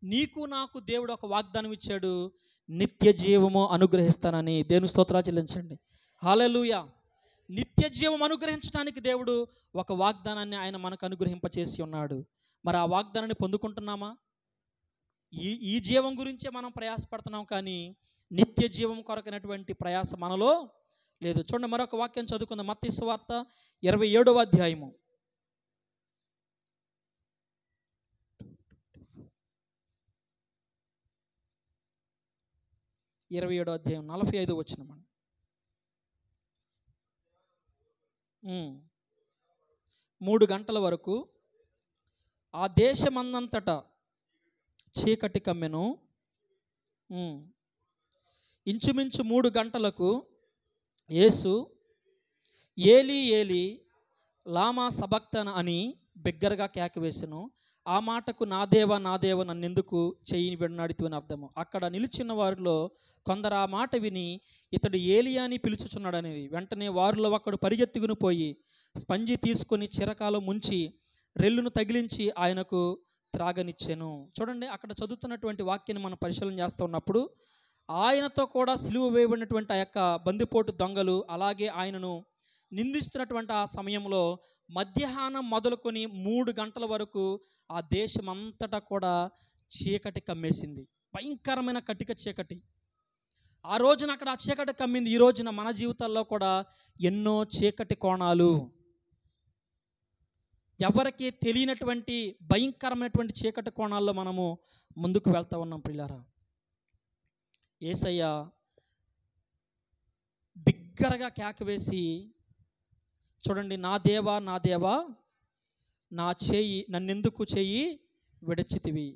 నీకు నాకు దేవుడు ఒక వాగ్దానం ఇచ్చాడు, నిత్య జీవము అనుగ్రహిస్తానని. దేవుని స్తోత్రాలు చెల్లించండి. హల్లెలూయా. నిత్య జీవం అనుగ్రహించడానికి దేవుడు ఒక వాగ్దానాన్ని ఆయన మనకు అనుగ్రహింపచేసి ఉన్నాడు. మరి ఆ వాగ్దానాన్ని పొందుకుంటున్నామా? ఈ జీవం గురించే మనం ప్రయాసపడుతున్నాం, కానీ నిత్య జీవం కొరకైనటువంటి ప్రయాస మనలో లేదు. చూడండి, మరొక వాక్యం చదువుకుందాం. మత్తయి సువార్త 27వ అధ్యాయము 45వ వచనం. 3 గంటల వరకు ఆ దేశమందంతటా చీకటి కమ్మెను. ఇంచుమించు 3 గంటలకు యేసు ఏలీ ఏలీ లామా సబక్తన అని బిగ్గరగా కేక వేసెను. ఆ మాటకు నా దేవా నా దేవా నన్నెందుకు చెయ్యి విడనాడితివి అని అర్థము. అక్కడ నిలిచిన వారిలో కొందరు ఆ మాట విని ఇతడు ఏలియా అని పిలుచుచున్నాడు అనేది. వెంటనే వారిలో ఒకడు పరిగెత్తుకుని పోయి స్పంజి తీసుకొని చిరకాలు ముంచి రెల్లును తగిలించి ఆయనకు త్రాగనిచ్చెను. చూడండి, అక్కడ చదువుతున్నటువంటి వాక్యాన్ని మనం పరిశీలన చేస్తూ ఉన్నప్పుడు ఆయనతో కూడా సిలువ వేయబడినటువంటి ఆ యొక్క బందిపోటు దొంగలు అలాగే ఆయనను నిందిస్తున్నటువంటి ఆ సమయంలో మధ్యాహ్నం మొదలుకొని 3 గంటల వరకు ఆ దేశమంతటా కూడా చీకటి కమ్మేసింది. భయంకరమైన కటిక చీకటి. ఆ రోజున అక్కడ ఆ చీకటి కమ్మింది. ఈ రోజున మన జీవితాల్లో కూడా ఎన్నో చీకటి కోణాలు, ఎవరికి తెలియనటువంటి భయంకరమైనటువంటి చీకటి కోణాల్లో మనము ముందుకు వెళ్తా ఉన్నాం. ప్రియులారా, యేసయ్య బిగ్గరగా కేక వేసి, చూడండి, నా దేవా నా దేవా నా చేయి నన్నెందుకు చెయ్యి విడచితివి.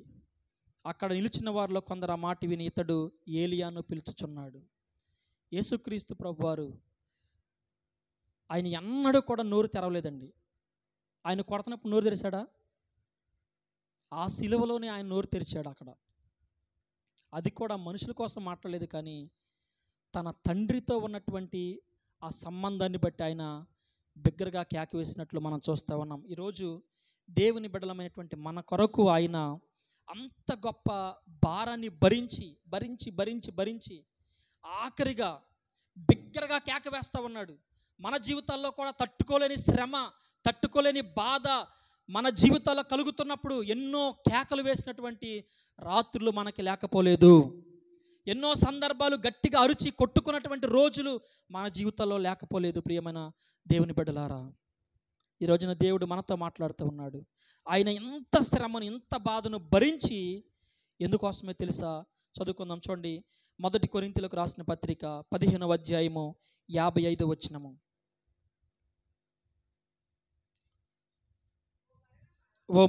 అక్కడ నిలిచిన వారిలో కొందరు ఆ మాట విని ఇతడు ఏలియాను పిలుచుచున్నాడు. యేసుక్రీస్తు ప్రభువారు ఆయన ఎన్నడూ కూడా నోరు తెరవలేదండి. ఆయన కొడుతున్నప్పుడు నోరు తెరిచాడా? ఆ సిలువలోనే ఆయన నోరు తెరిచాడు. అక్కడ అది కూడా మనుషుల కోసం మాట్లాడలేదు, కానీ తన తండ్రితో ఉన్నటువంటి ఆ సంబంధాన్ని బట్టి ఆయన బిగ్గరగా కేక వేసినట్లు మనం చూస్తూ ఉన్నాం. ఈరోజు దేవుని బిడ్డలమైనటువంటి మన కొరకు ఆయన అంత గొప్ప భారాన్ని భరించి భరించి భరించి భరించి ఆఖరిగా బిగ్గరగా కేక వేస్తూ ఉన్నాడు. మన జీవితాల్లో కూడా తట్టుకోలేని శ్రమ, తట్టుకోలేని బాధ మన జీవితాల్లో కలుగుతున్నప్పుడు ఎన్నో కేకలు వేసినటువంటి రాత్రులు మనకి లేకపోలేదు. ఎన్నో సందర్భాలు గట్టిగా అరుచి కొట్టుకున్నటువంటి రోజులు మన జీవితాల్లో లేకపోలేదు. ప్రియమైన దేవుని బిడ్డలారా, ఈ రోజున దేవుడు మనతో మాట్లాడుతూ ఉన్నాడు. ఆయన ఎంత శ్రమను, ఎంత బాధను భరించి ఎందుకోసమే తెలుసా? చదువుకుందాం. చూడండి, 1 కొరింథీయులకు రాసిన పత్రిక 15వ అధ్యాయము 55వ వచనము. ఓ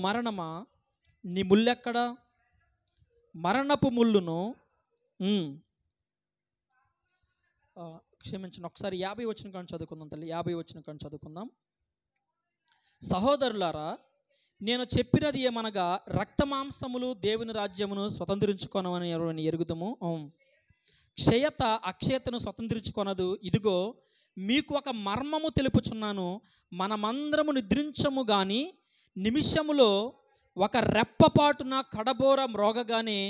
మరణమా నీ ముల్లెక్కడా? మరణపు ముళ్ళును క్షమించండి, ఒకసారి 50 వచనం కానీ చదువుకుందాం తల్లి. 50 వచనం కానీ చదువుకుందాం. సహోదరులారా, నేను చెప్పినది ఏమనగా రక్తమాంసములు దేవుని రాజ్యమును స్వతంత్రించుకొనవని ఎవరిని ఎరుగుదము. క్షయత అక్షయతను స్వతంత్రించుకొనదు. ఇదిగో మీకు ఒక మర్మము తెలుపుచున్నాను. మనమందరము నిద్రించము గాని నిమిషములో ఒక రెప్పపాటున కడబోర మ్రోగగానే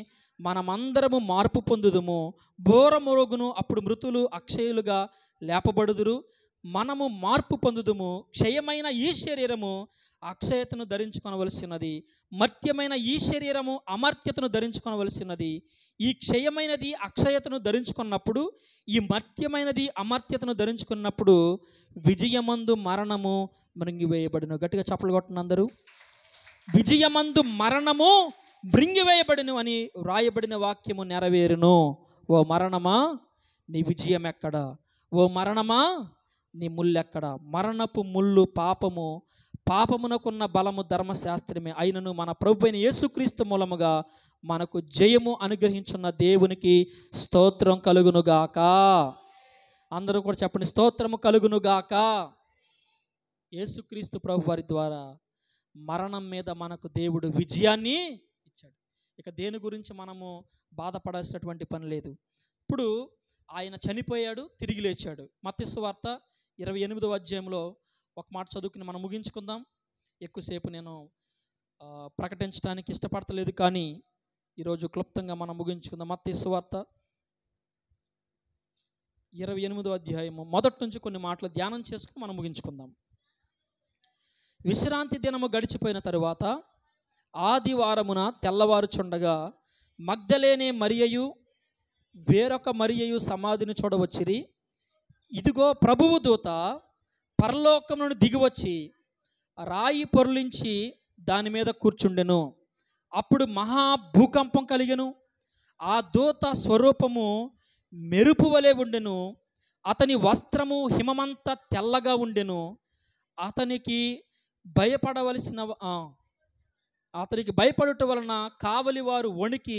మనమందరము మార్పు పొందుదుము. బోర మ్రోగును, అప్పుడు మృతులు అక్షయులుగా లేపబడుదురు. మనము మార్పు పొందుదుము. క్షయమైన ఈ శరీరము అక్షయతను ధరించుకొనవలసినది, మర్త్యమైన ఈ శరీరము అమర్త్యతను ధరించుకొనవలసినది. ఈ క్షయమైనది అక్షయతను ధరించుకున్నప్పుడు, ఈ మర్త్యమైనది అమర్త్యతను ధరించుకున్నప్పుడు విజయమందు మరణము మృంగివేయబడును. గట్టిగా చప్పలు కొట్టండి అందరూ. విజయమందు మరణము మృంగివేయబడును అని వ్రాయబడిన వాక్యము నెరవేరును. ఓ మరణమా నీ విజయం ఎక్కడా? ఓ మరణమా నీ ముల్లెక్కడ? మరణపు ముళ్ళు పాపము, పాపమునకున్న బలము ధర్మశాస్త్రమే. అయినను మన ప్రభు అయిన యేసుక్రీస్తు మూలముగా మనకు జయము అనుగ్రహించున్న దేవునికి స్తోత్రం కలుగునుగాక. అందరూ కూడా చెప్పండి, స్తోత్రము కలుగునుగాక. యేసుక్రీస్తు ప్రభు వారి ద్వారా మరణం మీద మనకు దేవుడు విజయాన్ని ఇచ్చాడు. ఇక దేని గురించి మనము బాధపడాల్సినటువంటి పని లేదు. ఇప్పుడు ఆయన చనిపోయాడు, తిరిగి లేచాడు. మత్తయి సువార్త 28వ అధ్యాయంలో ఒక మాట చదువుకుని మనం ముగించుకుందాం. ఎక్కువసేపు నేను ప్రకటించడానికి ఇష్టపడతలేదు, కానీ ఈరోజు క్లుప్తంగా మనం ముగించుకుందాం. మత్తయి సువార్త 28వ అధ్యాయము మొదటి నుంచి కొన్ని మాటలు ధ్యానం చేసుకుని మనం ముగించుకుందాం. విశ్రాంతి దినము గడిచిపోయిన తరువాత ఆదివారమున తెల్లవారుచుండగా మగ్దలేనే మరియయు వేరొక మరియయు సమాధిని చూడవచ్చిరి. ఇదిగో ప్రభువు దూత పరలోకం నుండి దిగివచ్చి రాయి పొర్లించి దాని మీద కూర్చుండెను. అప్పుడు మహా భూకంపం కలిగెను. ఆ దూత స్వరూపము మెరుపు వలె ఉండెను. అతని వస్త్రము హిమమంత తెల్లగా ఉండెను. అతనికి భయపడుట వలన కావలి వారు వణికి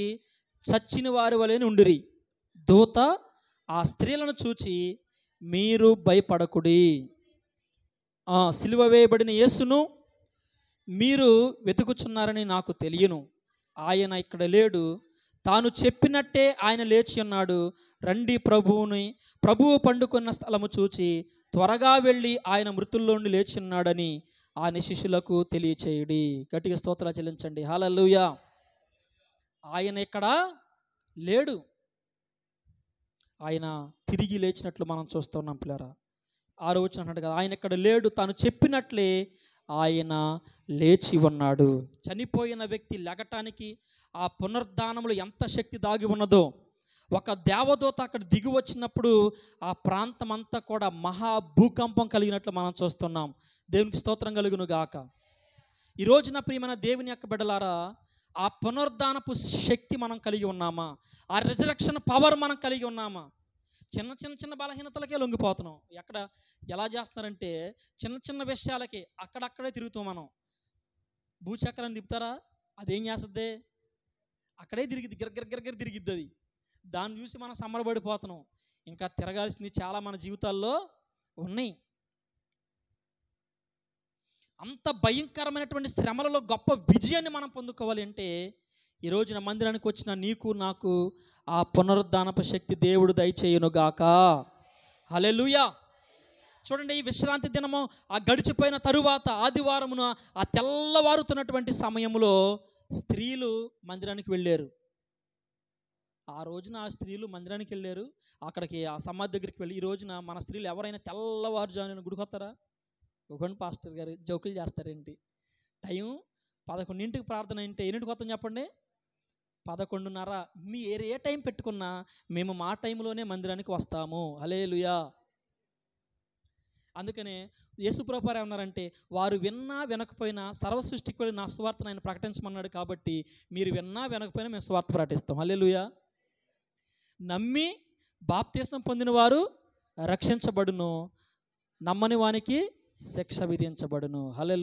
చచ్చిన వారి వలె ఉండిరి. దూత ఆ స్త్రీలను చూచి, మీరు భయపడకుడి, సిలువ వేయబడిన యేసును మీరు వెతుకుచున్నారని నాకు తెలియను. ఆయన ఇక్కడ లేడు, తాను చెప్పినట్టే ఆయన లేచి ఉన్నాడు. రండి, ప్రభువు పండుకున్న స్థలము చూచి త్వరగా వెళ్ళి ఆయన మృతుల్లో నుండి లేచి ఉన్నాడని ఆయన శిష్యులకు తెలియచేయుడి. గట్టిగా స్తోత్రాలు చెల్లించండి. హల్లెలూయా. ఆయన ఇక్కడ లేడు, ఆయన తిరిగి లేచినట్లు మనం చూస్తున్నాం పిల్లరా. 6వ వచనం అన్నాడు కదా, ఆయన ఇక్కడ లేడు, తాను చెప్పినట్లే ఆయన లేచి ఉన్నాడు. చనిపోయిన వ్యక్తి లెగటానికి ఆ పునరుద్ధానములో ఎంత శక్తి దాగి ఉన్నదో, ఒక దేవదూత అక్కడ దిగి వచ్చినప్పుడు ఆ ప్రాంతం అంతా కూడా మహా భూకంపం కలిగినట్లు మనం చూస్తున్నాం. దేవునికి స్తోత్రం కలుగును గాక. ఈ రోజున ప్రియమైన దేవుని యొక్క బిడ్డలారా, ఆ పునరుద్ధానపు శక్తి మనం కలిగి ఉన్నామా? ఆ రిజరెక్షన్ పవర్ మనం కలిగి ఉన్నామా? చిన్న బలహీనతలకే లొంగిపోతున్నాం. ఎలా చేస్తున్నారంటే చిన్న చిన్న విషయాలకి అక్కడక్కడే తిరుగుతాం మనం. భూచక్రాన్ని తిప్పుతారా, అదేం చేస్తుంది? అక్కడే తిరిగిద్ది, గిరగిర తిరిగిద్ది. అది దాన్ని చూసి మనం సంబరపడిపోతున్నాం. ఇంకా తిరగాల్సింది చాలా మన జీవితాల్లో ఉన్నాయి. అంత భయంకరమైనటువంటి శ్రమలలో గొప్ప విజయాన్ని మనం పొందుకోవాలి అంటే ఈ రోజున మందిరానికి వచ్చిన నీకు నాకు ఆ పునరుద్ధానపు శక్తి దేవుడు దయచేయును గాక. హల్లెలూయా. చూడండి, ఈ విశ్రాంతి దినము ఆ గడిచిపోయిన తరువాత ఆదివారమున ఆ తెల్లవారుతున్నటువంటి సమయంలో స్త్రీలు మందిరానికి వెళ్ళారు. ఆ రోజున ఆ స్త్రీలు మందిరానికి వెళ్ళారు, అక్కడికి ఆ సమాధి దగ్గరికి వెళ్ళి. ఈ రోజున మన స్త్రీలు ఎవరైనా తెల్లవారుజామున గుడికి వస్తారా? ఒకటి పాస్టర్ గారు జోకులు చేస్తారేంటి? టైం 11ంటికి ప్రార్థన అంటే ఎన్నింటికి వస్తాం చెప్పండి? 11:30. మీరు ఏ టైం పెట్టుకున్నా మేము మా టైంలోనే మందిరానికి వస్తాము. హల్లెలూయా. అందుకనే యేసుప్రభువారు ఏమన్నారంటే, వారు విన్నా వినకపోయినా సర్వ సృష్టికి వెళ్ళి నా సువార్తను ఆయన ప్రకటించమన్నాడు. కాబట్టి మీరు విన్నా వినకపోయినా మేము సువార్త ప్రకటిస్తాం. హల్లెలూయా. నమ్మి బాప్తిస్మం పొందిన వారు రక్షించబడును, నమ్మని వానికి శిక్ష విధించబడును. హల్లెలూయా.